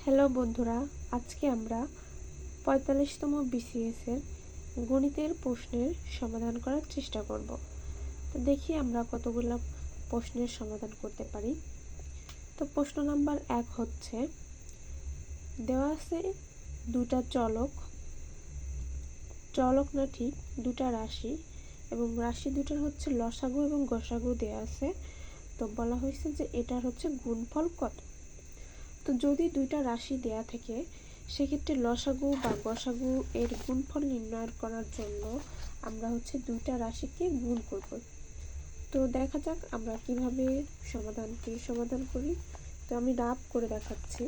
Hello বন্ধুরা, আজকে আমরা ৪৫তম BCS এর গণিতের প্রশ্নের সমাধান করার চেষ্টা করব। তো দেখি আমরা কতগুলো প্রশ্নের সমাধান করতে পারি। তো প্রশ্ন নাম্বার ১ হচ্ছে, দেওয়া আছে দুটা চলক না ঠিক দুটা রাশি এবং রাশি দুটার হচ্ছে লসাগু এবং গসাগু দেওয়া আছে। তো বলা হয়েছে যে এটার হচ্ছে গুণফল কত। তো যদি দুইটা রাশি দেয়া থাকে সেক্ষেত্রে লসাগু বা গসাগু এর গুণফল নির্ণয় করার জন্য আমরা হচ্ছে দুইটা রাশিকে গুণ করব। তো দেখা যাক আমরা কিভাবে সমাধান করি। তো আমি রাফ করে দেখাচ্ছি।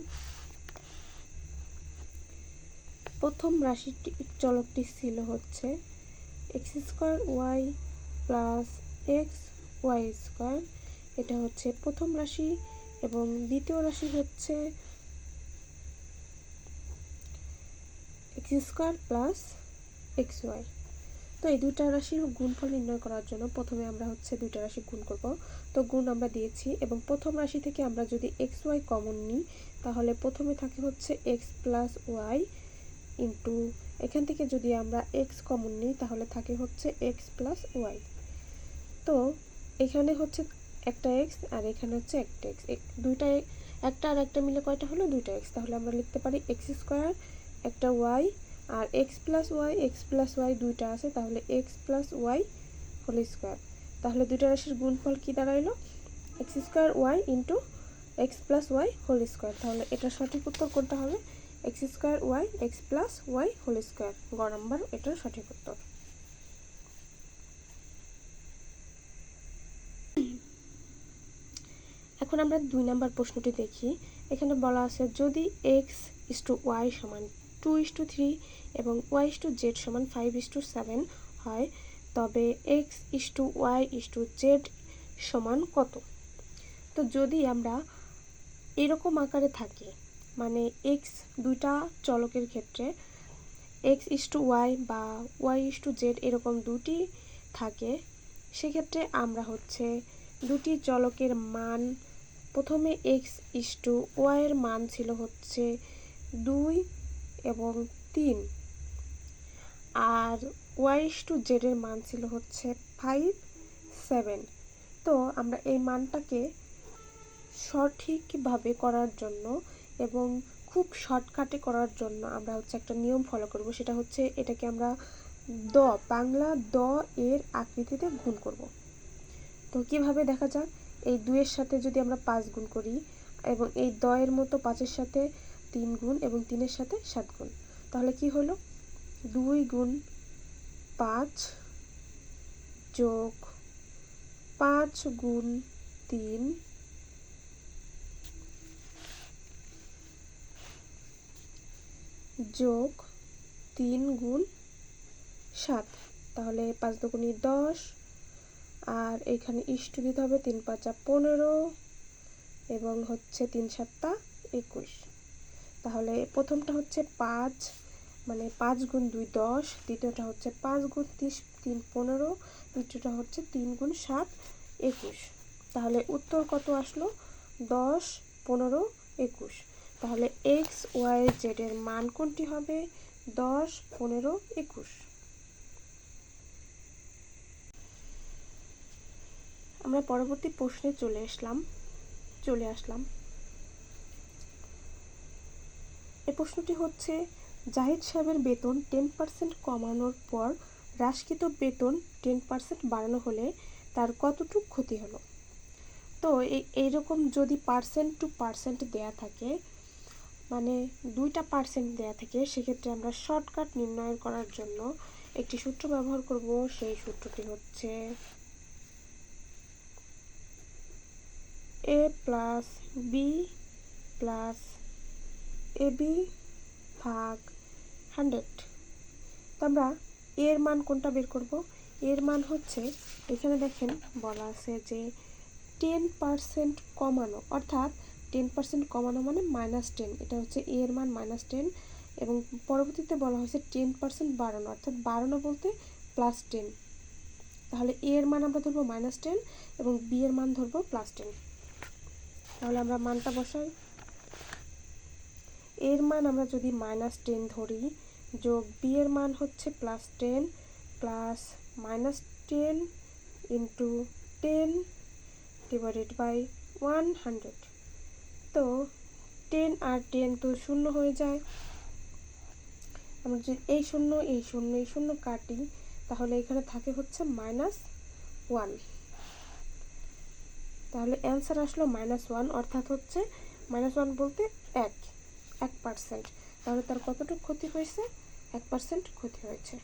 প্রথম রাশিটি চলকটি ছিল হচ্ছে x² প্লাস xy²। এটা হচ্ছে প্রথম রাশি এবং দ্বিতীয় রাশি হচ্ছে x² প্লাস xy। তো এই দুইটা রাশির গুণফল নির্ণয় করার জন্য প্রথমে আমরা হচ্ছে দুইটা রাশি গুণ করব। তো গুণ আমরা দিয়েছি এবং প্রথম রাশি থেকে আমরা যদি xy কমন নিই তাহলে প্রথমে থাকে হচ্ছে x প্লাস ওয়াই ইন্টু এখান থেকে যদি আমরা x কমন নিই তাহলে থাকে হচ্ছে x প্লাস ওয়াই। তো এখানে হচ্ছে একটা x আর এখানে হচ্ছে একটা x, দুইটা একটা আর একটা মিলে কয়টা হলো? দুইটা x। তাহলে আমরা লিখতে পারি x² একটা y আর x প্লাস ওয়াই দুইটা আছে, তাহলে x plus y whole square. তাহলে দুইটা রাশির গুণফল কি দাঁড়াইলো? x² y into x plus y whole square. তাহলে এটা সঠিক উত্তর কোনটা হবে? x² y x plus y whole square. গ নাম্বার এটার সঠিক উত্তর। এখন আমরা ২ নাম্বার প্রশ্নটি দেখি। এখানে বলা আছে যদি x/y সমান 2:3 এবং y/z সমান 5:7 হয় তবে x/y/z সমান কত? তো যদি আমরা এরকম আকারে থাকি, মানে x দুইটা চলকের ক্ষেত্রে x/y বা y/z এরকম দুটি থাকে, সেক্ষেত্রে আমরা হচ্ছে দুটি চলকের মান, প্রথমে x/y এর মান ছিল হচ্ছে 2 এবং 3 আর y/z এর মান ছিল হচ্ছে 5, 7। তো আমরা এই মানটাকে সঠিকভাবে করার জন্য এবং খুব শর্টকাটে করার জন্য আমরা হচ্ছে একটা নিয়ম ফলো করব। সেটা হচ্ছে এটাকে আমরা বাংলা দ এর আকৃতিতে গুণ করব। তো কিভাবে দেখা যাক? এই 2 এর সাথে যদি আমরা 5 গুণ করি এবং এই দ এর মতো 5 এর সাথে 3 গুণ এবং 3 এর সাথে 7 গুণ, তাহলে কি হলো? 2 গুণ 5 যোগ 5 গুণ 3 যোগ 3 গুণ 7। তাহলে 5 দুগুণে 10 আর এখানে ইস্টু দিতে হবে 3 5 15 এবং হচ্ছে 3 7 21। তাহলে প্রথমটা হচ্ছে 5, মানে 5 গুণ 2 10, দ্বিতীয়টা হচ্ছে 5 গুণ 3 15, তৃতীয়টা হচ্ছে 3 গুণ 7 21। তাহলে উত্তর কত আসলো? 10, 15, 21। তাহলে x/y/z এর মান কোনটি হবে? 10, 15, 21। আমরা পরবর্তী প্রশ্নে চলে আসলাম। এই প্রশ্নটি হচ্ছে, জাহিদ সাহেবের বেতন 10% কমানোর পর হ্রাসকৃত বেতন 10% বাড়ানো হলে তার কতটুকু ক্ষতি হলো? তো এইরকম যদি পার্সেন্ট টু পার্সেন্ট দেয়া থাকে, মানে দুইটা পার্সেন্ট দেয়া থাকে, সেক্ষেত্রে আমরা শর্টকাট নির্ণয় করার জন্য একটি সূত্র ব্যবহার করব। সেই সূত্রটি হচ্ছে a plus B plus ab ভাগ 100। তো আমরা এর মান কোনটা বের করব? এর মান হচ্ছে, এখানে দেখেন বলা আছে যে 10% কমানো, অর্থাৎ 10% কমানো মানে -10। এটা হচ্ছে এর মান -10 এবং পরবর্তীতে বলা হয়েছে 10% বাড়ানো, অর্থাৎ বাড়ানো বলতে +10। তাহলে এর মান আমরা ধরবো -10 এবং বি এর মান ধরবো +10। তাহলে আমরা মানটা বসাই। এর মান আমরা যদি -10 ধরি, যোগ বি এর মান হচ্ছে +10 প্লাস -10 ইন্টু 10 ডিভাইডেড বাই 100। তো 10 আর 10 তো শূন্য হয়ে যায়। আমরা যদি এই শূন্য এই শূন্য এই শূন্য কাটি, তাহলে এখানে থাকে হচ্ছে -1। তাহলে অ্যান্সার আসলো -1, অর্থাৎ হচ্ছে -1 বলতে 1%। তাহলে তার কতটুকু ক্ষতি হয়েছে? 1% ক্ষতি হয়েছে।